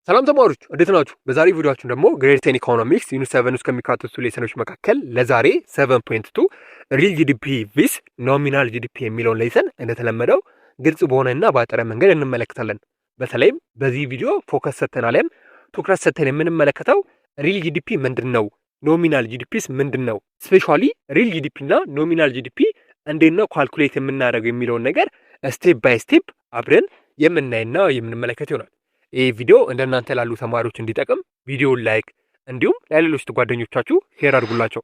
ሰላም ተማሪዎች እንዴት ናችሁ? በዛሬ ቪዲዮአችን ደግሞ ግሬድ 10 ኢኮኖሚክስ ዩኒት 7 ውስጥ ከሚካተቱ ሌሰኖች መካከል ለዛሬ 7.2 ሪል ጂዲፒ ቪስ ኖሚናል ጂዲፒ የሚለውን ሌሰን እንደተለመደው ግልጽ በሆነና ባጠረ መንገድ እንመለከታለን። በተለይም በዚህ ቪዲዮ ፎከስ ሰጥተን አለም ትኩረት ሰጥተን የምንመለከተው ሪል ጂዲፒ ምንድነው፣ ኖሚናል ጂዲፒስ ምንድነው፣ ስፔሻሊ ሪል ጂዲፒ እና ኖሚናል ጂዲፒ እንዴት ነው ካልኩሌት የምናደርገው የሚለውን ነገር ስቴፕ ባይ ስቴፕ አብረን የምናይና የምንመለከት ይሆናል። ይህ ቪዲዮ እንደናንተ ላሉ ተማሪዎች እንዲጠቅም ቪዲዮውን ላይክ እንዲሁም ለሌሎች ጓደኞቻችሁ ሼር አድርጉላቸው።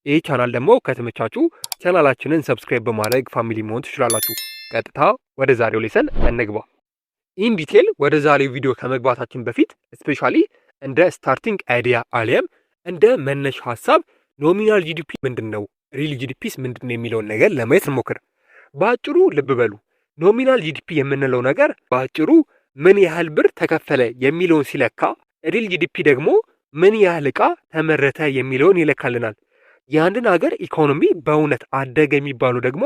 ይህ ቻናል ደግሞ ከተመቻችሁ ቻናላችንን ሰብስክራይብ በማድረግ ፋሚሊ መሆን ትችላላችሁ። ቀጥታ ወደ ዛሬው ሌሰን እንግባ። ኢን ዲቴል ወደ ዛሬው ቪዲዮ ከመግባታችን በፊት ስፔሻሊ እንደ ስታርቲንግ አይዲያ አሊያም እንደ መነሻ ሀሳብ ኖሚናል ጂዲፒ ምንድነው፣ ሪል ጂዲፒስ ምንድነው የሚለውን ነገር ለማየት እንሞክር። በአጭሩ ልብ በሉ፣ ኖሚናል ጂዲፒ የምንለው ነገር በአጭሩ ምን ያህል ብር ተከፈለ የሚለውን ሲለካ፣ ሪል ጂዲፒ ደግሞ ምን ያህል ዕቃ ተመረተ የሚለውን ይለካልናል። የአንድን ሀገር ኢኮኖሚ በእውነት አደገ የሚባለው ደግሞ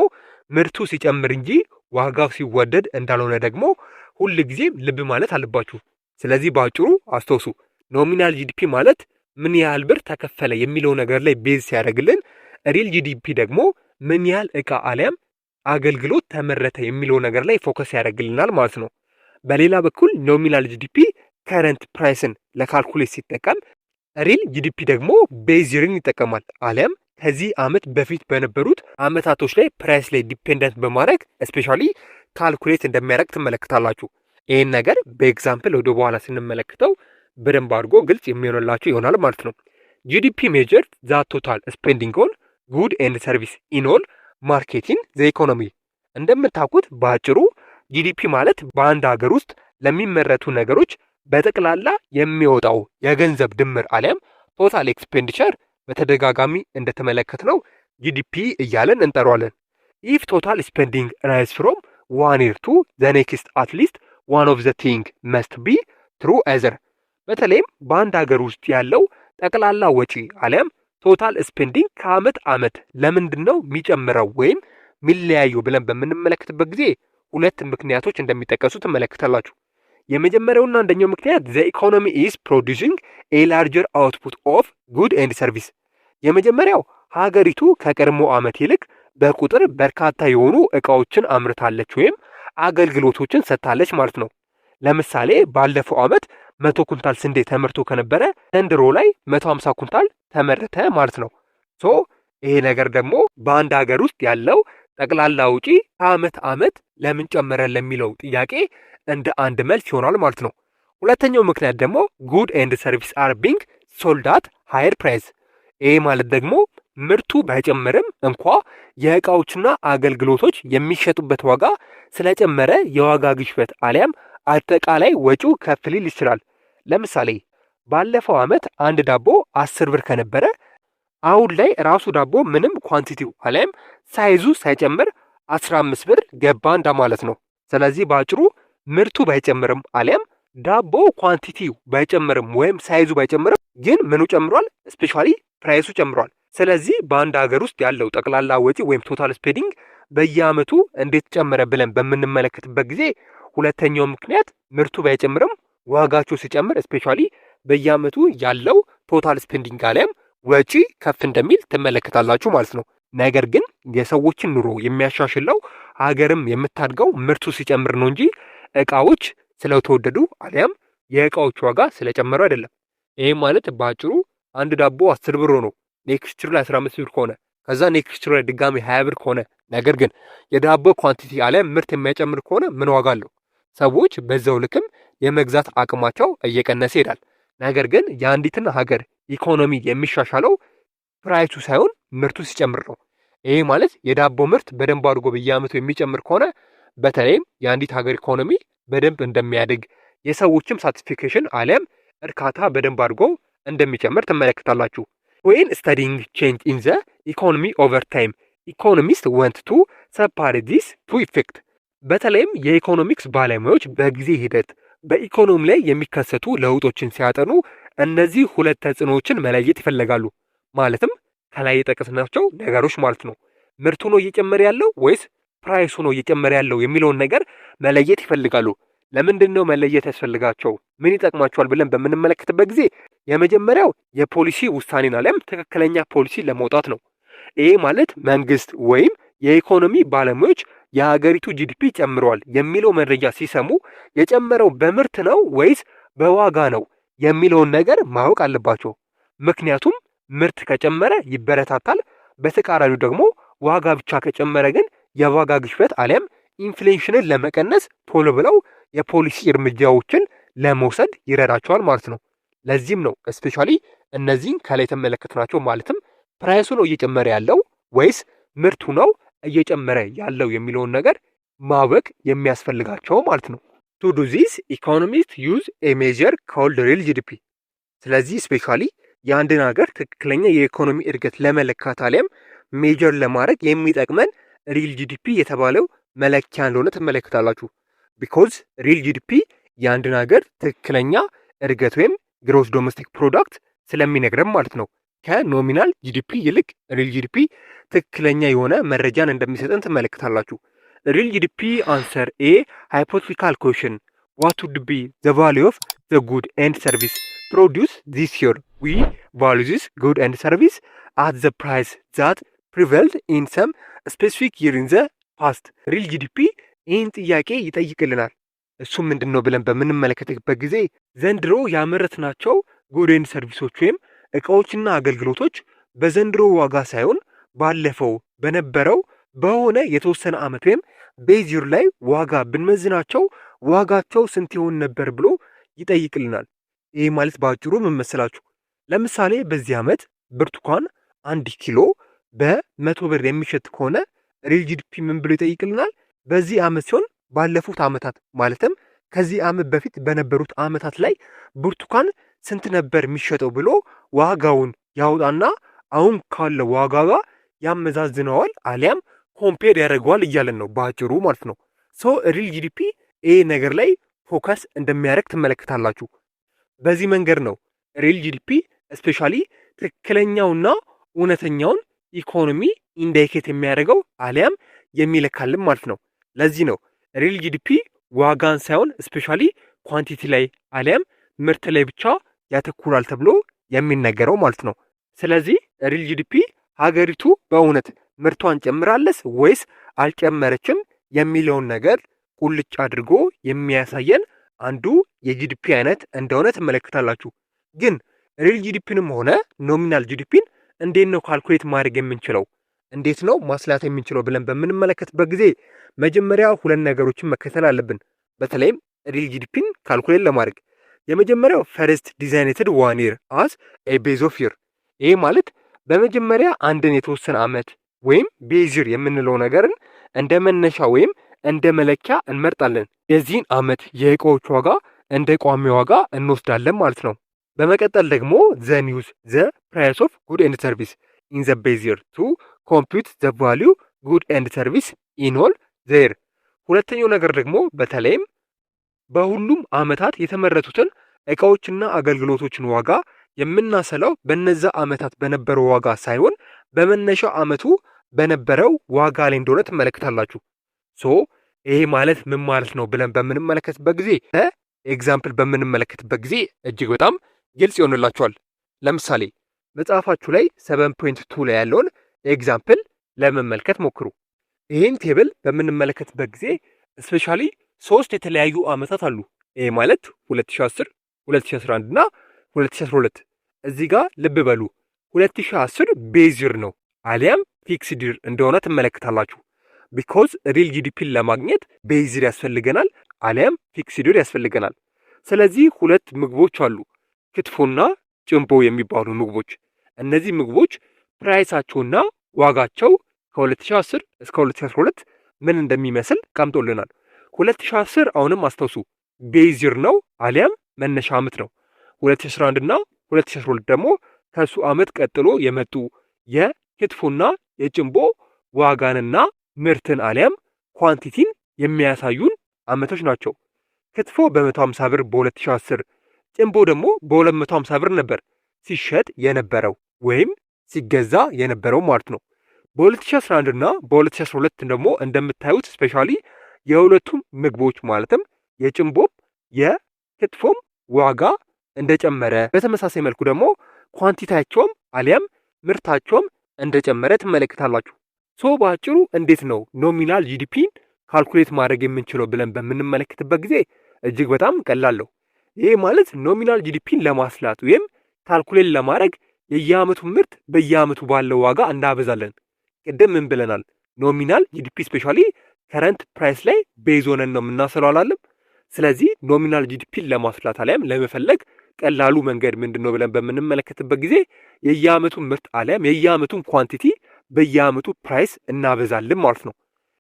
ምርቱ ሲጨምር እንጂ ዋጋው ሲወደድ እንዳልሆነ ደግሞ ሁል ጊዜም ልብ ማለት አለባችሁ። ስለዚህ በአጭሩ አስተውሱ፣ ኖሚናል ጂዲፒ ማለት ምን ያህል ብር ተከፈለ የሚለው ነገር ላይ ቤዝ ሲያደርግልን፣ ሪል ጂዲፒ ደግሞ ምን ያህል ዕቃ አሊያም አገልግሎት ተመረተ የሚለው ነገር ላይ ፎከስ ያደርግልናል ማለት ነው። በሌላ በኩል ኖሚናል ጂዲፒ ከረንት ፕራይስን ለካልኩሌት ሲጠቀም፣ ሪል ጂዲፒ ደግሞ ቤዝ ይርን ይጠቀማል። አሊያም ከዚህ ዓመት በፊት በነበሩት ዓመታቶች ላይ ፕራይስ ላይ ዲፔንደንት በማድረግ ስፔሻሊ ካልኩሌት እንደሚያደርግ ትመለከታላችሁ። ይህን ነገር በኤግዛምፕል ወደ በኋላ ስንመለከተው በደንብ አድርጎ ግልጽ የሚሆንላችሁ ይሆናል ማለት ነው። ጂዲፒ ሜጀር ዛ ቶታል ስፔንዲንግ ኦን ጉድ ኤንድ ሰርቪስ ኢን ኦል ማርኬቲንግ ዘ ኢኮኖሚ። እንደምታውቁት በአጭሩ ጂዲፒ ማለት በአንድ ሀገር ውስጥ ለሚመረቱ ነገሮች በጠቅላላ የሚወጣው የገንዘብ ድምር አሊያም ቶታል ኤክስፔንዲቸር በተደጋጋሚ እንደተመለከትነው ጂዲፒ እያለን እንጠራዋለን። ኢፍ ቶታል ስፔንዲንግ ራይዝ ፍሮም ዋን ይር ቱ ዘ ኔክስት አትሊስት ዋን ኦፍ ዘ ቲንግ መስት ቢ ትሩ ኤዘር። በተለይም በአንድ ሀገር ውስጥ ያለው ጠቅላላ ወጪ አሊያም ቶታል ስፔንዲንግ ከአመት አመት ለምንድን ነው የሚጨምረው ወይም የሚለያየው ብለን በምንመለከትበት ጊዜ ሁለት ምክንያቶች እንደሚጠቀሱ ትመለከታላችሁ። የመጀመሪያውና አንደኛው ምክንያት ዘ ኢኮኖሚ ኢዝ ፕሮዲዩሲንግ ኤ ላርጀር አውትፑት ኦፍ ጉድ ኤንድ ሰርቪስ። የመጀመሪያው ሀገሪቱ ከቀድሞ ዓመት ይልቅ በቁጥር በርካታ የሆኑ እቃዎችን አምርታለች ወይም አገልግሎቶችን ሰጥታለች ማለት ነው። ለምሳሌ ባለፈው ዓመት 100 ኩንታል ስንዴ ተመርቶ ከነበረ ዘንድሮ ላይ 150 ኩንታል ተመረተ ማለት ነው። ሶ ይሄ ነገር ደግሞ በአንድ ሀገር ውስጥ ያለው ጠቅላላ ውጪ ከአመት አመት ለምን ጨመረ ለሚለው ጥያቄ እንደ አንድ መልስ ይሆናል ማለት ነው። ሁለተኛው ምክንያት ደግሞ ጉድ ኤንድ ሰርቪስ አር ቢንግ ሶልድ አት ሃየር ፕራይስ። ይሄ ማለት ደግሞ ምርቱ ባይጨምርም እንኳ የእቃዎችና አገልግሎቶች የሚሸጡበት ዋጋ ስለጨመረ የዋጋ ግሽበት አሊያም አጠቃላይ ወጪው ከፍ ሊል ይችላል። ለምሳሌ ባለፈው ዓመት አንድ ዳቦ 10 ብር ከነበረ አሁን ላይ ራሱ ዳቦ ምንም ኳንቲቲው አሊያም ሳይዙ ሳይጨምር 15 ብር ገባ እንደማለት ነው። ስለዚህ በአጭሩ ምርቱ ባይጨምርም አሊያም ዳቦ ኳንቲቲው ባይጨምርም ወይም ሳይዙ ባይጨምርም ግን ምኑ ጨምሯል? ስፔሻሊ ፕራይሱ ጨምሯል። ስለዚህ በአንድ ሀገር ውስጥ ያለው ጠቅላላ ወጪ ወይም ቶታል ስፔንዲንግ በየአመቱ እንዴት ጨመረ ብለን በምንመለከትበት ጊዜ ሁለተኛው ምክንያት ምርቱ ባይጨምርም ዋጋቸው ሲጨምር ስፔሻሊ በየአመቱ ያለው ቶታል ስፔንዲንግ አሊያም ወጪ ከፍ እንደሚል ትመለከታላችሁ ማለት ነው። ነገር ግን የሰዎችን ኑሮ የሚያሻሽለው ሀገርም የምታድገው ምርቱ ሲጨምር ነው እንጂ እቃዎች ስለተወደዱ አሊያም የእቃዎች ዋጋ ስለጨመሩ አይደለም። ይሄ ማለት በአጭሩ አንድ ዳቦ 10 ብር ነው ኔክስት ይር ላይ 15 ብር ከሆነ ከዛ ኔክስት ይር ላይ ድጋሚ 20 ብር ከሆነ ነገር ግን የዳቦ ኳንቲቲ አሊያም ምርት የማይጨምር ከሆነ ምን ዋጋ አለው? ሰዎች በዛው ልክም የመግዛት አቅማቸው እየቀነሰ ይሄዳል። ነገር ግን የአንዲትን ሀገር ኢኮኖሚ የሚሻሻለው ፕራይሱ ሳይሆን ምርቱ ሲጨምር ነው። ይሄ ማለት የዳቦ ምርት በደንብ አድርጎ በየአመቱ የሚጨምር ከሆነ በተለይም የአንዲት ሀገር ኢኮኖሚ በደንብ እንደሚያድግ፣ የሰዎችም ሳቲስፊኬሽን አሊያም እርካታ በደንብ አድርጎ እንደሚጨምር ትመለከታላችሁ። ወይን ስተዲንግ ቼንጅ ኢን ዘ ኢኮኖሚ ኦቨር ታይም ኢኮኖሚስት ወንት ቱ ሰፓሬት ዲስ ቱ ኢፌክት። በተለይም የኢኮኖሚክስ ባለሙያዎች በጊዜ ሂደት በኢኮኖሚ ላይ የሚከሰቱ ለውጦችን ሲያጠኑ እነዚህ ሁለት ተጽዕኖዎችን መለየት ይፈልጋሉ። ማለትም ከላይ የጠቀስናቸው ነገሮች ማለት ነው። ምርቱ ነው እየጨመረ ያለው ወይስ ፕራይሱ ነው እየጨመረ ያለው የሚለውን ነገር መለየት ይፈልጋሉ። ለምንድን ነው መለየት ያስፈልጋቸው ምን ይጠቅማቸዋል ብለን በምንመለከትበት ጊዜ የመጀመሪያው የፖሊሲ ውሳኔን አለም ትክክለኛ ፖሊሲ ለማውጣት ነው። ይሄ ማለት መንግስት ወይም የኢኮኖሚ ባለሙያዎች የሀገሪቱ ጂዲፒ ጨምሯል የሚለው መረጃ ሲሰሙ የጨመረው በምርት ነው ወይስ በዋጋ ነው የሚለውን ነገር ማወቅ አለባቸው። ምክንያቱም ምርት ከጨመረ ይበረታታል፣ በተቃራኒው ደግሞ ዋጋ ብቻ ከጨመረ ግን የዋጋ ግሽበት አሊያም ኢንፍሌሽንን ለመቀነስ ቶሎ ብለው የፖሊሲ እርምጃዎችን ለመውሰድ ይረዳቸዋል ማለት ነው። ለዚህም ነው እስፔሻሊ እነዚህን ከላይ የተመለከትናቸው ማለትም ፕራይሱ ነው እየጨመረ ያለው ወይስ ምርቱ ነው እየጨመረ ያለው የሚለውን ነገር ማወቅ የሚያስፈልጋቸው ማለት ነው። ቱ ዱ ዚስ ኢኮኖሚስት ዩዝ ኤ ሜዠር ኮልድ ሪል ጂዲፒ። ስለዚህ ስፔሻሊ የአንድን ሀገር ትክክለኛ የኢኮኖሚ እድገት ለመለካት አሊያም ሜጀር ለማድረግ የሚጠቅመን ሪል ጂዲፒ የተባለው መለኪያ እንደሆነ ትመለከታላችሁ። ቢኮዝ ሪል ጂዲፒ የአንድን ሀገር ትክክለኛ እድገት ወይም ግሮስ ዶሜስቲክ ፕሮዳክት ስለሚነግረን ማለት ነው። ከኖሚናል ጂዲፒ ይልቅ ሪል ጂዲፒ ትክክለኛ የሆነ መረጃን እንደሚሰጠን ትመለከታላችሁ። ሪል ጂዲፒ አንሰር ኤ ሃይፖቴቲካል ኩዌስችን ዋት ውድ ቢ ዘ ቫሊዩ ኦፍ ዘ ጉድ ኤንድ ሰርቪስ ፕሮዲውስ ዚስ ይር ዊ ቫሊዩ ዚስ ጉድ ኤንድ ሰርቪስ አት ዘ ፕራይስ ዛት ፕሪቬልድ ኢን ሰም ስፔሲፊክ ይር ኢን ዘ ፓስት። ሪል ጂዲፒ ይህን ጥያቄ ይጠይቅልናል። እሱም ምንድን ነው ብለን በምንመለከትበት ጊዜ ዘንድሮ ያመረትናቸው ጉድ ኤንድ ሰርቪሶች ወይም እቃዎችና አገልግሎቶች በዘንድሮ ዋጋ ሳይሆን ባለፈው በነበረው በሆነ የተወሰነ ዓመት ወይም ቤዚር ላይ ዋጋ ብንመዝናቸው ዋጋቸው ስንት ይሆን ነበር ብሎ ይጠይቅልናል። ይህ ማለት በአጭሩ ምን መሰላችሁ? ለምሳሌ በዚህ ዓመት ብርቱካን 1 ኪሎ በ100 ብር የሚሸጥ ከሆነ ሪል ጂዲፒ ምን ብሎ ይጠይቅልናል? በዚህ ዓመት ሲሆን ባለፉት ዓመታት ማለትም ከዚህ ዓመት በፊት በነበሩት ዓመታት ላይ ብርቱካን ስንት ነበር የሚሸጠው ብሎ ዋጋውን ያውጣና አሁን ካለው ዋጋ ጋር ያመዛዝነዋል አሊያም ኮምፔር ያደርገዋል እያለን ነው በአጭሩ ማለት ነው። ሶ ሪል ጂዲፒ ይህ ነገር ላይ ፎከስ እንደሚያደርግ ትመለከታላችሁ። በዚህ መንገድ ነው ሪል ጂዲፒ ስፔሻሊ ትክክለኛውና እውነተኛውን ኢኮኖሚ ኢንዳይኬት የሚያደርገው አሊያም የሚለካልን ማለት ነው። ለዚህ ነው ሪል ጂዲፒ ዋጋን ሳይሆን ስፔሻሊ ኳንቲቲ ላይ አሊያም ምርት ላይ ብቻ ያተኩራል ተብሎ የሚነገረው ማለት ነው። ስለዚህ ሪል ጂዲፒ ሀገሪቱ በእውነት ምርቷን ጨምራለች ወይስ አልጨመረችም የሚለውን ነገር ቁልጭ አድርጎ የሚያሳየን አንዱ የጂዲፒ አይነት እንደሆነ ትመለከታላችሁ። ግን ሪል ጂዲፒንም ሆነ ኖሚናል ጂዲፒን እንዴት ነው ካልኩሌት ማድረግ የምንችለው? እንዴት ነው ማስላት የምንችለው ብለን በምንመለከትበት ጊዜ መጀመሪያ ሁለት ነገሮችን መከተል አለብን። በተለይም ሪል ጂዲፒን ካልኩሌት ለማድረግ የመጀመሪያው ፈርስት ዲዛይኔትድ ዋን ይር አስ ኤ ቤዝ ኦፍ ይር። ይሄ ማለት በመጀመሪያ አንድን የተወሰነ ዓመት ወይም ቤዝር የምንለው ነገርን እንደ መነሻ ወይም እንደ መለኪያ እንመርጣለን። የዚህን ዓመት የእቃዎች ዋጋ እንደ ቋሚ ዋጋ እንወስዳለን ማለት ነው። በመቀጠል ደግሞ ዘ ኒውስ ዘ ፕራይስ ኦፍ ጉድ ኤንድ ሰርቪስ ኢን ዘ ቤዝ ይር ቱ ኮምፒውት ዘ ቫሊዩ ጉድ ኤንድ ሰርቪስ ኢን ኦል ዘ ይር። ሁለተኛው ነገር ደግሞ በተለይም በሁሉም ዓመታት የተመረቱትን እቃዎችና አገልግሎቶችን ዋጋ የምናሰላው በነዛ ዓመታት በነበረው ዋጋ ሳይሆን በመነሻው ዓመቱ በነበረው ዋጋ ላይ እንደሆነ ትመለከታላችሁ። ሶ ይሄ ማለት ምን ማለት ነው ብለን በምንመለከትበት ጊዜ ኤግዛምፕል በምንመለከትበት ጊዜ እጅግ በጣም ግልጽ ይሆንላችኋል። ለምሳሌ መጽሐፋችሁ ላይ 7.2 ላይ ያለውን ኤግዛምፕል ለመመልከት ሞክሩ። ይህን ቴብል በምንመለከትበት ጊዜ ስፔሻሊ 3 የተለያዩ ዓመታት አሉ። ይሄ ማለት 2010፣ 2011 እና 2012። እዚህ ጋር ልብ በሉ 2010 ቤዝር ነው አሊያም ፊክስድር እንደሆነ ትመለከታላችሁ። ቢኮዝ ሪል ጂዲፒን ለማግኘት ቤዝር ያስፈልገናል አሊያም ፊክስድር ያስፈልገናል። ስለዚህ ሁለት ምግቦች አሉ፣ ክትፎና ጭንቦ የሚባሉ ምግቦች። እነዚህ ምግቦች ፕራይሳቸውና ዋጋቸው ከ2010 እስከ 2012 ምን እንደሚመስል ቀምጦልናል። 2010 አሁንም አስታውሱ ቤዝር ነው አሊያም መነሻ ዓመት ነው። 2011 እና 2012 ደግሞ ከሱ ዓመት ቀጥሎ የመጡ የክትፎና የጭንቦ ዋጋንና ምርትን አሊያም ኳንቲቲን የሚያሳዩን ዓመቶች ናቸው። ክትፎ በ150 ብር በ2010፣ ጭንቦ ደግሞ በ250 ብር ነበር ሲሸጥ የነበረው ወይም ሲገዛ የነበረው ማለት ነው። በ2011 እና በ2012 ደግሞ እንደምታዩት ስፔሻሊ የሁለቱም ምግቦች ማለትም የጭንቦም የክትፎም ዋጋ እንደጨመረ፣ በተመሳሳይ መልኩ ደግሞ ኳንቲቲያቸውም አሊያም ምርታቸውም እንደጨመረ ትመለከታላችሁ። ሶ በአጭሩ እንዴት ነው ኖሚናል ጂዲፒን ካልኩሌት ማድረግ የምንችለው ብለን በምንመለከትበት ጊዜ እጅግ በጣም ቀላል ነው። ይሄ ማለት ኖሚናል ጂዲፒን ለማስላት ወይም ካልኩሌት ለማድረግ የየአመቱን ምርት በየአመቱ ባለው ዋጋ እናበዛለን። ቅድም ምን ብለናል? ኖሚናል ጂዲፒ ስፔሻሊ ከረንት ፕራይስ ላይ ቤዝ ሆነን ነው የምናሰለው አላለም? ስለዚህ ኖሚናል ጂዲፒን ለማስላት አሊያም ለመፈለግ ቀላሉ መንገድ ምንድን ነው ብለን በምንመለከትበት ጊዜ የየአመቱን ምርት አሊያም የየአመቱን ኳንቲቲ በየአመቱ ፕራይስ እናበዛለን ማለት ነው።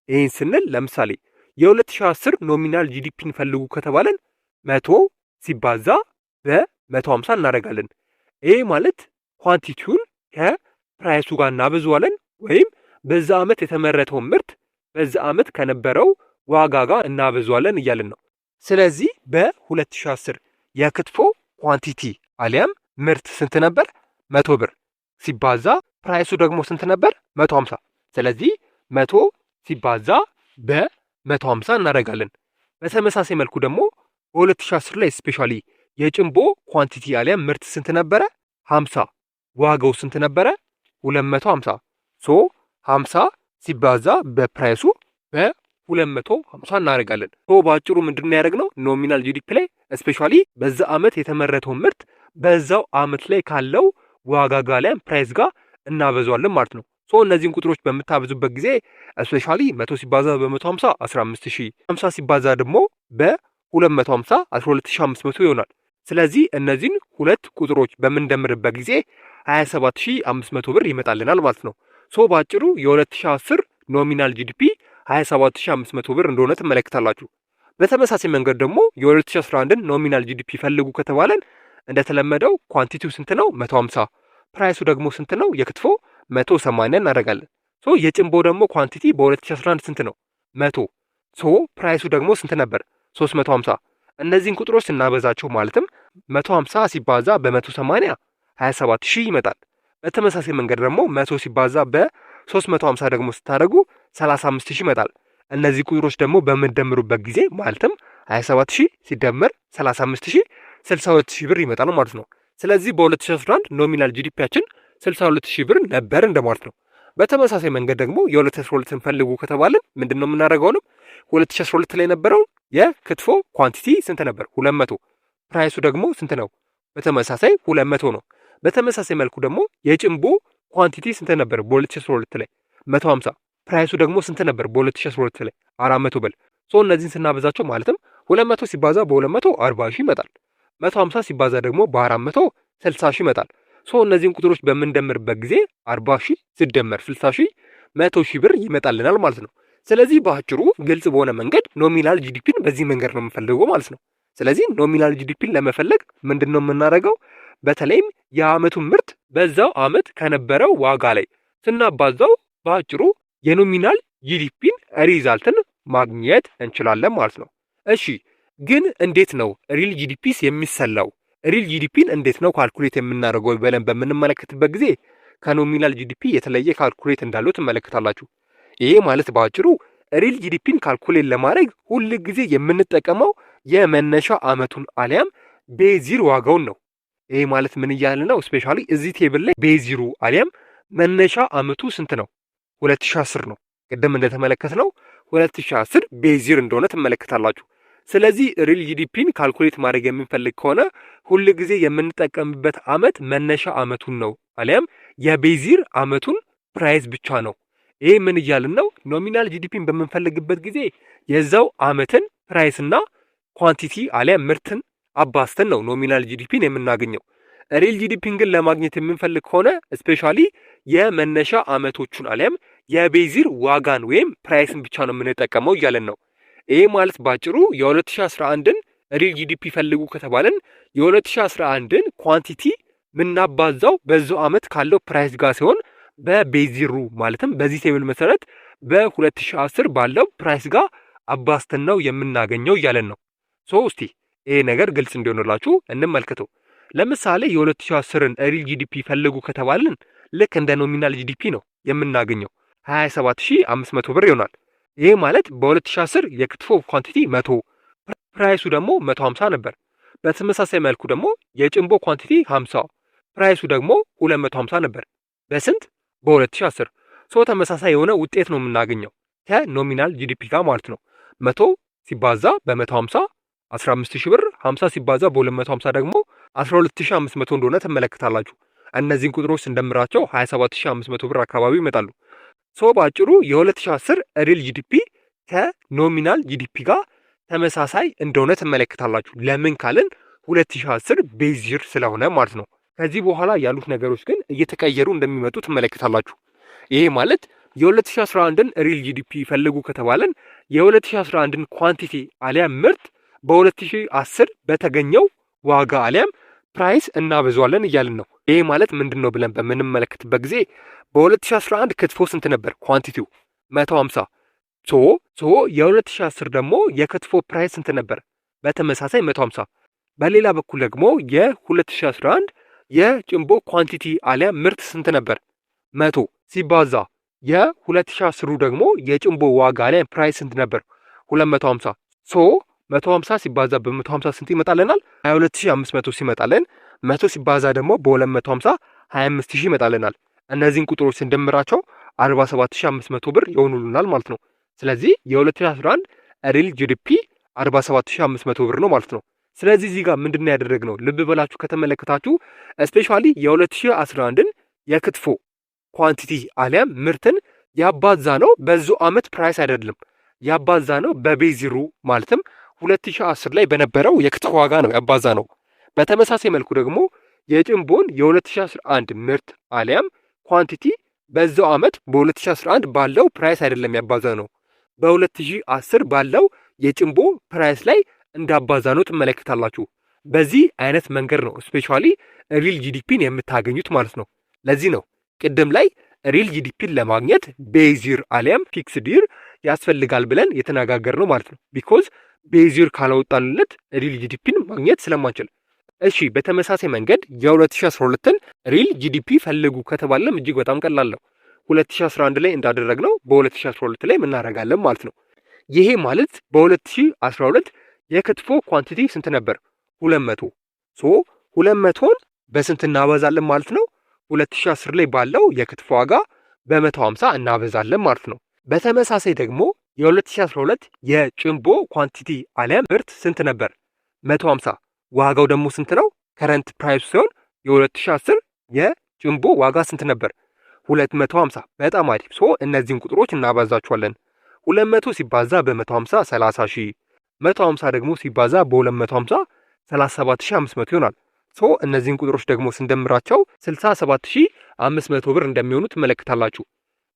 ይህን ስንል ለምሳሌ የ2010 ኖሚናል ጂዲፒን ፈልጉ ከተባለን 100 ሲባዛ በ150 እናደርጋለን። ይህ ማለት ኳንቲቲውን ከፕራይሱ ጋር እናበዛዋለን ወይም በዛ አመት የተመረተውን ምርት በዛ አመት ከነበረው ዋጋ ጋር እናበዛዋለን እያልን ነው። ስለዚህ በ2010 የክትፎ ኳንቲቲ አሊያም ምርት ስንት ነበር? 100 ብር ሲባዛ ፕራይሱ ደግሞ ስንት ነበር? 150። ስለዚህ 100 ሲባዛ በ150 እናደርጋለን። በተመሳሳይ መልኩ ደግሞ በ2010 ላይ ስፔሻሊ የጭንቦ ኳንቲቲ አሊያም ምርት ስንት ነበረ? 50። ዋጋው ስንት ነበረ? 250። ሶ 50 ሲባዛ በፕራይሱ በ250 እናደርጋለን። ሶ በአጭሩ ምንድን ነው ያደረግነው? ኖሚናል ጂዲፒ ላይ ስፔሻሊ በዛ አመት የተመረተውን ምርት በዛው አመት ላይ ካለው ዋጋ ጋር ላይ ፕራይስ ጋር እናበዛዋለን ማለት ነው። ሶ እነዚህን ቁጥሮች በምታበዙበት ጊዜ ስፔሻሊ 100 ሲባዛ በ150 15000፣ 50 ሲባዛ ደግሞ በ250 12500 ይሆናል። ስለዚህ እነዚህን ሁለት ቁጥሮች በምንደምርበት ጊዜ 27500 ብር ይመጣልናል ማለት ነው። ሶ ባጭሩ የ2010 ኖሚናል ጂዲፒ 27500 ብር እንደሆነ ትመለከታላችሁ። በተመሳሳይ መንገድ ደግሞ የ2011ን ኖሚናል ጂዲፒ ፈልጉ ከተባለን እንደተለመደው ኳንቲቲው ስንት ነው? 150። ፕራይሱ ደግሞ ስንት ነው? የክትፎ 180 እናደርጋለን። ሶ የጭንቦ ደግሞ ኳንቲቲ በ2011 ስንት ነው? 100። ሶ ፕራይሱ ደግሞ ስንት ነበር? 350። እነዚህን ቁጥሮች ስናበዛቸው ማለትም 150 ሲባዛ በ180 27000 ይመጣል። በተመሳሳይ መንገድ ደግሞ 100 ሲባዛ በ350 ደግሞ ስታደርጉ 35000 ይመጣል። እነዚህ ቁጥሮች ደግሞ በምንደምሩበት ጊዜ ማለትም 27000 ሲደመር 35000 62000 ብር ይመጣል ማለት ነው። ስለዚህ በ2011 ኖሚናል ጂዲፒያችን 62000 ብር ነበር እንደማለት ነው። በተመሳሳይ መንገድ ደግሞ የ2012ን ፈልጉ ከተባለን ምንድነው የምናደርገው? 2012 ላይ የነበረው የክትፎ ኳንቲቲ ስንት ነበር? 200። ፕራይሱ ደግሞ ስንት ነው? በተመሳሳይ 200 ነው። በተመሳሳይ መልኩ ደግሞ የጭንቦ ኳንቲቲ ስንት ነበር? በ2012 ላይ 150። ፕራይሱ ደግሞ ስንት ነበር? በ2012 ላይ 400 ብር። ሶ እነዚህን ስናበዛቸው ማለትም 200 ሲባዛ በ200 40 ሺህ ይመጣል። 150 ሲባዛ ደግሞ በ400 60 ሺህ ይመጣል። ሶ እነዚህን ቁጥሮች በምንደምርበት ጊዜ 40 ሺህ ሲደመር 60 ሺህ 100 ሺህ ብር ይመጣልናል ማለት ነው። ስለዚህ በአጭሩ ግልጽ በሆነ መንገድ ኖሚናል ጂዲፒን በዚህ መንገድ ነው የምንፈልገው ማለት ነው። ስለዚህ ኖሚናል ጂዲፒን ለመፈለግ ምንድን ነው የምናደርገው? በተለይም የአመቱን ምርት በዛው አመት ከነበረው ዋጋ ላይ ስናባዛው በአጭሩ የኖሚናል ጂዲፒን ሪዛልትን ማግኘት እንችላለን ማለት ነው። እሺ ግን እንዴት ነው ሪል ጂዲፒስ የሚሰላው? ሪል ጂዲፒን እንዴት ነው ካልኩሌት የምናደርገው ብለን በምንመለከትበት ጊዜ ከኖሚናል ጂዲፒ የተለየ ካልኩሌት እንዳለው ትመለከታላችሁ። ይሄ ማለት በአጭሩ ሪል ጂዲፒን ካልኩሌት ለማድረግ ሁል ጊዜ የምንጠቀመው የመነሻ አመቱን አሊያም ቤዚር ዋጋውን ነው። ይሄ ማለት ምን እያለ ነው? ስፔሻሊ እዚህ ቴብል ላይ ቤዚሩ አሊያም መነሻ አመቱ ስንት ነው? 2010 ነው። ቅድም እንደተመለከትነው 2010 ቤዚር እንደሆነ ትመለከታላችሁ። ስለዚህ ሪል ጂዲፒን ካልኩሌት ማድረግ የምንፈልግ ከሆነ ሁል ጊዜ የምንጠቀምበት አመት መነሻ አመቱን ነው አሊያም የቤዚር አመቱን ፕራይስ ብቻ ነው። ይሄ ምን እያልን ነው? ኖሚናል ጂዲፒን በምንፈልግበት ጊዜ የዛው አመትን ፕራይስና ኳንቲቲ አሊያም ምርትን አባስተን ነው ኖሚናል ጂዲፒን የምናገኘው። ሪል ጂዲፒን ግን ለማግኘት የምንፈልግ ከሆነ ስፔሻሊ የመነሻ አመቶቹን አሊያም የቤዚር ዋጋን ወይም ፕራይስን ብቻ ነው የምንጠቀመው እያለን ነው። ይሄ ማለት ባጭሩ የ2011ን ሪል ጂዲፒ ፈልጉ ከተባለን የ2011ን ኳንቲቲ ምናባዛው በዛው አመት ካለው ፕራይስ ጋር ሲሆን በቤዚሩ ማለትም በዚህ ቴብል መሰረት በ2010 ባለው ፕራይስ ጋር አባስተን ነው የምናገኘው እያለን ነው። ሶ እስቲ ይሄ ነገር ግልጽ እንዲሆንላችሁ እንመልከተው። ለምሳሌ የ2010ን ሪል ጂዲፒ ፈልጉ ከተባለን ልክ እንደ ኖሚናል ጂዲፒ ነው የምናገኘው 27500 ብር ይሆናል። ይሄ ማለት በ2010 የክትፎ ኳንቲቲ 100 ፕራይሱ ደግሞ 150 ነበር። በተመሳሳይ መልኩ ደግሞ የጭንቦ ኳንቲቲ 50 ፕራይሱ ደግሞ 250 ነበር። በስንት? በ2010 ተመሳሳይ የሆነ ውጤት ነው የምናገኘው ከኖሚናል ጂዲፒ ጋር ማለት ነው። 100 ሲባዛ በ150 15000 ብር፣ 50 ሲባዛ በ250 ደግሞ 12500 እንደሆነ ትመለከታላችሁ። እነዚህን ቁጥሮች እንደምራቸው 27500 ብር አካባቢ ይመጣሉ። በአጭሩ የ2010 ሪል ጂዲፒ ከኖሚናል ጂዲፒ ጋር ተመሳሳይ እንደሆነ ትመለከታላችሁ። ለምን ካልን 2010 ቤዝ ይር ስለሆነ ማለት ነው። ከዚህ በኋላ ያሉት ነገሮች ግን እየተቀየሩ እንደሚመጡ ትመለከታላችሁ። ይሄ ማለት የ2011ን ሪል ጂዲፒ ፈልጉ ከተባለን የ2011ን ኳንቲቲ አሊያም ምርት በ2010 በተገኘው ዋጋ አሊያም ፕራይስ እናበዛዋለን እያልን ነው። ይሄ ማለት ምንድን ነው ብለን በምንመለከትበት ጊዜ በ2011 ክትፎ ስንት ነበር? ኳንቲቲው 150 የ2010 ደግሞ የክትፎ ፕራይስ ስንት ነበር? በተመሳሳይ 150። በሌላ በኩል ደግሞ የ2011 የጭንቦ ኳንቲቲ አሊያም ምርት ስንት ነበር? 100 ሲባዛ የ2010 ደግሞ የጭንቦ ዋጋ አሊያም ፕራይስ ስንት ነበር? 250። 150 ሲባዛ በ150 ስንት ይመጣልናል? 22500 ሲመጣልን 100 ሲባዛ ደግሞ በ250 25000 ይመጣልናል። እነዚህን ቁጥሮች ስንደምራቸው 47500 ብር ይሆኑልናል ማለት ነው። ስለዚህ የ2011 ሪል ጂዲፒ 47500 ብር ነው ማለት ነው። ስለዚህ እዚህ ጋር ምንድነው ያደረግነው? ልብ በላችሁ ከተመለከታችሁ ስፔሻሊ የ2011ን የክትፎ ኳንቲቲ አሊያም ምርትን ያባዛ ነው በዙ አመት ፕራይስ አይደለም ያባዛ ነው በቤዚሩ ማለትም 2010 ላይ በነበረው የክትፎ ዋጋ ነው ያባዛ ነው። በተመሳሳይ መልኩ ደግሞ የጭንቦን የ2011 ምርት አሊያም ኳንቲቲ በዛው አመት በ2011 ባለው ፕራይስ አይደለም ያባዛ ነው በ2010 ባለው የጭንቦ ፕራይስ ላይ እንዳባዛ ነው ትመለከታላችሁ። በዚህ አይነት መንገድ ነው ስፔሻሊ ሪል ጂዲፒን የምታገኙት ማለት ነው። ለዚህ ነው ቅድም ላይ ሪል ጂዲፒን ለማግኘት ቤዚር አሊያም ፊክስድ ይር ያስፈልጋል ብለን የተነጋገር ነው ማለት ነው። ቢኮዝ ቤዚር ካላወጣንለት ሪል ጂዲፒን ማግኘት ስለማንችል። እሺ በተመሳሳይ መንገድ የ2012ን ሪል ጂዲፒ ፈልጉ ከተባለም እጅግ በጣም ቀላል ነው። 2011 ላይ እንዳደረግነው በ2012 ላይ እናደርጋለን ማለት ነው። ይሄ ማለት በ2012 የክትፎ ኳንቲቲ ስንት ነበር? 200 200ን በስንት እናበዛለን ማለት ነው? 2010 ላይ ባለው የክትፎ ዋጋ በ150 እናበዛለን ማለት ነው። በተመሳሳይ ደግሞ የ2012 የጭንቦ ኳንቲቲ አሊያም ምርት ስንት ነበር? 150 ዋጋው ደግሞ ስንት ነው? ከረንት ፕራይሱ ሲሆን የ2010 የጭንቦ ዋጋ ስንት ነበር? 250። በጣም አሪፍ። እነዚህን ቁጥሮች እናባዛቸዋለን። 200 ሲባዛ በ150 30000፣ 150 ደግሞ ሲባዛ በ250 37500 ይሆናል። እነዚህን ቁጥሮች ደግሞ ስንደምራቸው 67500 ብር እንደሚሆኑ ትመለከታላችሁ።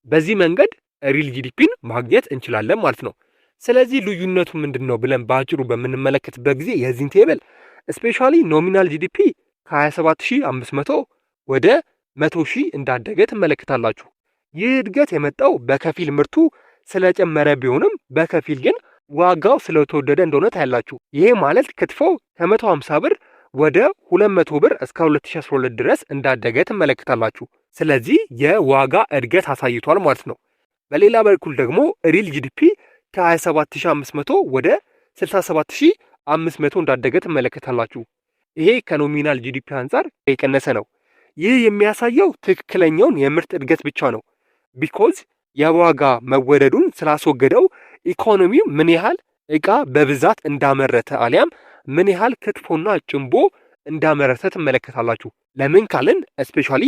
በዚህ መንገድ ሪል ጂዲፒን ማግኘት እንችላለን ማለት ነው። ስለዚህ ልዩነቱ ምንድን ነው ብለን በአጭሩ በምንመለከትበት ጊዜ የዚህን ቴብል ስፔሻሊ ኖሚናል ጂዲፒ ከ27500 ወደ 100000 እንዳደገ ትመለከታላችሁ። ይህ እድገት የመጣው በከፊል ምርቱ ስለጨመረ ቢሆንም በከፊል ግን ዋጋው ስለተወደደ እንደሆነ ታያላችሁ። ይሄ ማለት ክትፎ ከ150 ብር ወደ 200 ብር እስከ 2012 ድረስ እንዳደገ ትመለከታላችሁ። ስለዚህ የዋጋ እድገት አሳይቷል ማለት ነው። በሌላ በኩል ደግሞ ሪል ጂዲፒ ከ27500 ወደ 67500 እንዳደገ ትመለከታላችሁ። ይሄ ከኖሚናል ጂዲፒ አንጻር የቀነሰ ነው። ይህ የሚያሳየው ትክክለኛውን የምርት እድገት ብቻ ነው። ቢኮዝ የዋጋ መወደዱን ስላስወገደው ኢኮኖሚው ምን ያህል እቃ በብዛት እንዳመረተ አሊያም ምን ያህል ክትፎና ጭንቦ እንዳመረተ ትመለከታላችሁ። ለምን ካልን ስፔሻሊ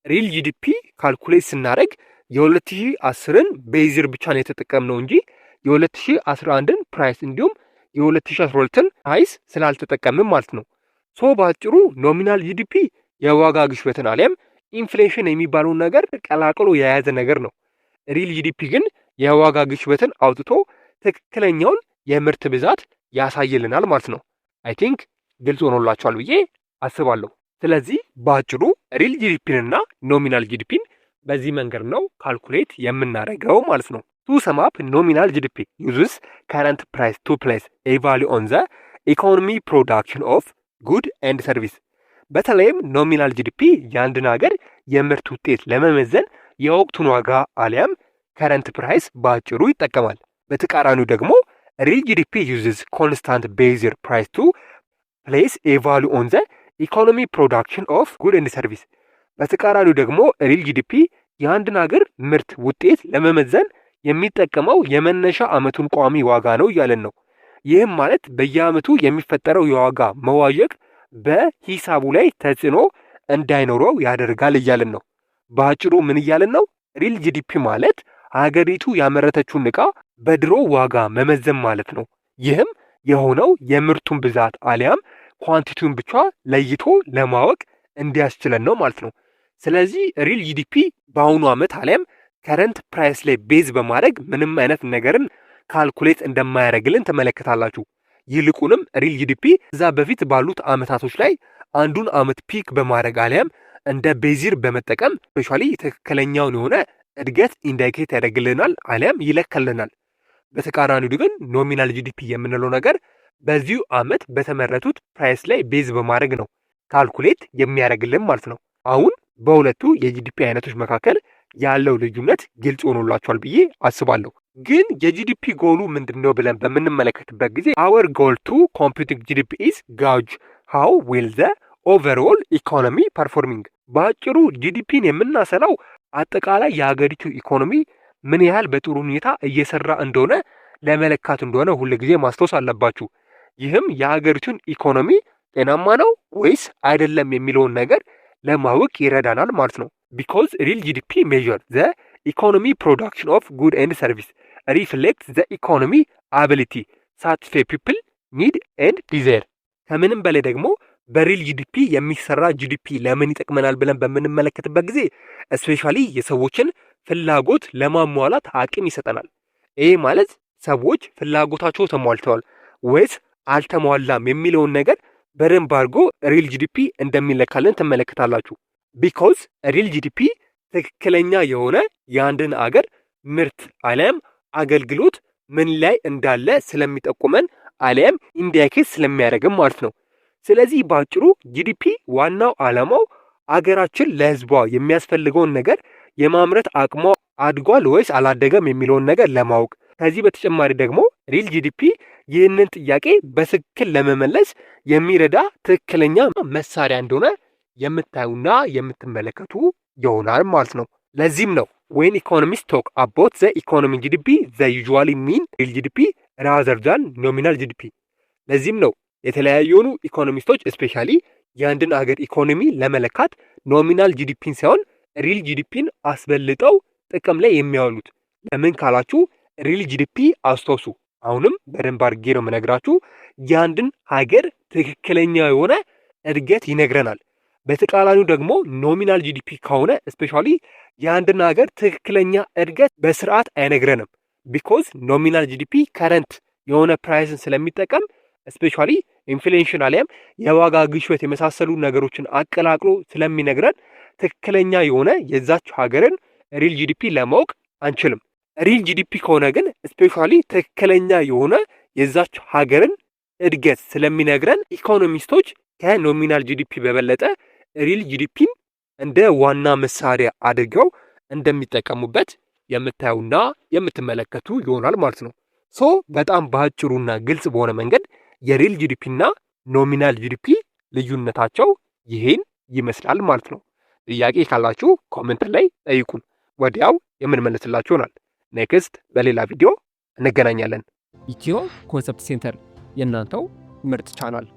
ሪል ጂዲፒ ካልኩሌት ስናደርግ የ2010ን ቤዚር ብቻ ነው የተጠቀምነው እንጂ የ2011ን ፕራይስ እንዲሁም የ2012ን ፕራይስ ስላልተጠቀምን ማለት ነው። በአጭሩ ኖሚናል ጂዲፒ የዋጋ ግሽበትን አሊያም ኢንፍሌሽን የሚባለውን ነገር ቀላቅሎ የያዘ ነገር ነው። ሪል ጂዲፒ ግን የዋጋ ግሽበትን አውጥቶ ትክክለኛውን የምርት ብዛት ያሳይልናል ማለት ነው። አይ ቲንክ ግልጽ ሆኖላችኋል ብዬ አስባለሁ። ስለዚህ በአጭሩ ሪል ጂዲፒንና ኖሚናል ጂዲፒን በዚህ መንገድ ነው ካልኩሌት የምናደርገው ማለት ነው። ቱ ሰም አፕ ኖሚናል ጂዲፒ ዩዝስ ከረንት ፕራይስ ቱ ፕሌስ ኤ ቫልዩ ኦን ዘ ኢኮኖሚ ፕሮዳክሽን ኦፍ ጉድ ኤንድ ሰርቪስ። በተለይም ኖሚናል ጂዲፒ የአንድን ሀገር የምርት ውጤት ለመመዘን የወቅቱን ዋጋ አሊያም ከረንት ፕራይስ በአጭሩ ይጠቀማል። በተቃራኒው ደግሞ ሪል ጂዲፒ ዩዝስ ኮንስታንት ቤዚር ፕራይስ ቱ ፕሌስ ኤ ቫሉ ኦን ዘ ኢኮኖሚ ፕሮዳክሽን ኦፍ ጉድ ኤንድ ሰርቪስ። በተቃራኒው ደግሞ ሪል ጂዲፒ የአንድን ሀገር ምርት ውጤት ለመመዘን የሚጠቀመው የመነሻ ዓመቱን ቋሚ ዋጋ ነው እያለን ነው። ይህም ማለት በየዓመቱ የሚፈጠረው የዋጋ መዋዠቅ በሂሳቡ ላይ ተጽዕኖ እንዳይኖረው ያደርጋል እያለን ነው። በአጭሩ ምን እያለን ነው? ሪል ጂዲፒ ማለት ሀገሪቱ ያመረተችውን ዕቃ በድሮ ዋጋ መመዘን ማለት ነው። ይህም የሆነው የምርቱን ብዛት አሊያም ኳንቲቲውን ብቻ ለይቶ ለማወቅ እንዲያስችለን ነው ማለት ነው። ስለዚህ ሪል ጂዲፒ በአሁኑ ዓመት አሊያም ከረንት ፕራይስ ላይ ቤዝ በማድረግ ምንም አይነት ነገርን ካልኩሌት እንደማያደርግልን ተመለከታላችሁ። ይልቁንም ሪል ጂዲፒ እዛ በፊት ባሉት ዓመታቶች ላይ አንዱን ዓመት ፒክ በማድረግ አሊያም እንደ ቤዚር በመጠቀም ስፔሻሊ ትክክለኛውን የሆነ እድገት ኢንዳይኬት ያደርግልናል አሊያም ይለካልናል። በተቃራኒው ግን ኖሚናል ጂዲፒ የምንለው ነገር በዚሁ ዓመት በተመረቱት ፕራይስ ላይ ቤዝ በማድረግ ነው ካልኩሌት የሚያደርግልን ማለት ነው። አሁን በሁለቱ የጂዲፒ አይነቶች መካከል ያለው ልዩነት ግልጽ ሆኖላችኋል ብዬ አስባለሁ። ግን የጂዲፒ ጎሉ ምንድነው ብለን በምንመለከትበት ጊዜ አወር ጎል ቱ ኮምፒውቲንግ ጂዲፒ ኢዝ ጋጅ ሃው ዌል ዘ ኦቨርኦል ኢኮኖሚ ፐርፎርሚንግ። በአጭሩ ጂዲፒን የምናሰላው አጠቃላይ የሀገሪቱ ኢኮኖሚ ምን ያህል በጥሩ ሁኔታ እየሰራ እንደሆነ ለመለካት እንደሆነ ሁል ጊዜ ማስታወስ አለባችሁ። ይህም የሀገሪቱን ኢኮኖሚ ጤናማ ነው ወይስ አይደለም የሚለውን ነገር ለማወቅ ይረዳናል ማለት ነው። ቢኮዝ ሪል ጂዲፒ ሜዥር ዘ ኢኮኖሚ ፕሮዳክሽን ኦፍ ጉድ ኤንድ ሰርቪስ ሪፍሌክት ዘ ኢኮኖሚ አቢሊቲ ሳቲስፋይ ፒፕል ኒድ ኤንድ ዲዛይር። ከምንም በላይ ደግሞ በሪል ጂዲፒ የሚሰራ ጂዲፒ ለምን ይጠቅመናል ብለን በምንመለከትበት ጊዜ እስፔሻሊ የሰዎችን ፍላጎት ለማሟላት አቅም ይሰጠናል። ይህ ማለት ሰዎች ፍላጎታቸው ተሟልተዋል ወይስ አልተሟላም የሚለውን ነገር በደንብ አድርጎ ሪል ጂዲፒ እንደሚለካልን ትመለከታላችሁ። ቢኮዝ ሪል ጂዲፒ ትክክለኛ የሆነ የአንድን አገር ምርት አሊያም አገልግሎት ምን ላይ እንዳለ ስለሚጠቁመን አሊያም ኢንዲኬት ስለሚያደርግም ማለት ነው። ስለዚህ በአጭሩ ጂዲፒ ዋናው ዓላማው አገራችን ለሕዝቧ የሚያስፈልገውን ነገር የማምረት አቅሟ አድጓል ወይስ አላደገም የሚለውን ነገር ለማወቅ፣ ከዚህ በተጨማሪ ደግሞ ሪል ጂዲፒ ይህንን ጥያቄ በትክክል ለመመለስ የሚረዳ ትክክለኛ መሳሪያ እንደሆነ የምታዩና የምትመለከቱ ይሆናል ማለት ነው። ለዚህም ነው ዌን ኢኮኖሚስት ቶክ አባውት ዘ ኢኮኖሚ ጂዲፒ ዘ ዩዥዋሊ ሚን ሪል ጂዲፒ ራዘር ዛን ኖሚናል ጂዲፒ። ለዚህም ነው የተለያዩ የሆኑ ኢኮኖሚስቶች ስፔሻሊ የአንድን አገር ኢኮኖሚ ለመለካት ኖሚናል ጂዲፒን ሳይሆን ሪል ጂዲፒን አስበልጠው ጥቅም ላይ የሚያውሉት። ለምን ካላችሁ ሪል ጂዲፒ አስታውሱ፣ አሁንም በደንብ አድርጌ ነው የምነግራችሁ፣ የአንድን ሀገር ትክክለኛ የሆነ እድገት ይነግረናል። በተቃራኒው ደግሞ ኖሚናል ጂዲፒ ከሆነ ስፔሻሊ የአንድን ሀገር ትክክለኛ እድገት በስርዓት አይነግረንም። ቢኮዝ ኖሚናል ጂዲፒ ከረንት የሆነ ፕራይስን ስለሚጠቀም ስፔሻሊ ኢንፍሌሽን አሊያም የዋጋ ግሽበት የመሳሰሉ ነገሮችን አቀላቅሎ ስለሚነግረን ትክክለኛ የሆነ የዛች ሀገርን ሪል ጂዲፒ ለማወቅ አንችልም። ሪል ጂዲፒ ከሆነ ግን ስፔሻሊ ትክክለኛ የሆነ የዛች ሀገርን እድገት ስለሚነግረን ኢኮኖሚስቶች ከኖሚናል ጂዲፒ በበለጠ ሪል ጂዲፒን እንደ ዋና መሳሪያ አድርገው እንደሚጠቀሙበት የምታዩና የምትመለከቱ ይሆናል ማለት ነው። ሶ በጣም በአጭሩና ግልጽ በሆነ መንገድ የሪል ጂዲፒና ኖሚናል ጂዲፒ ልዩነታቸው ይሄን ይመስላል ማለት ነው። ጥያቄ ካላችሁ ኮሜንት ላይ ጠይቁን፣ ወዲያው የምንመልስላችሁ ይሆናል። ኔክስት በሌላ ቪዲዮ እንገናኛለን። ኢትዮ ኮንሰፕት ሴንተር የእናንተው ምርጥ ቻናል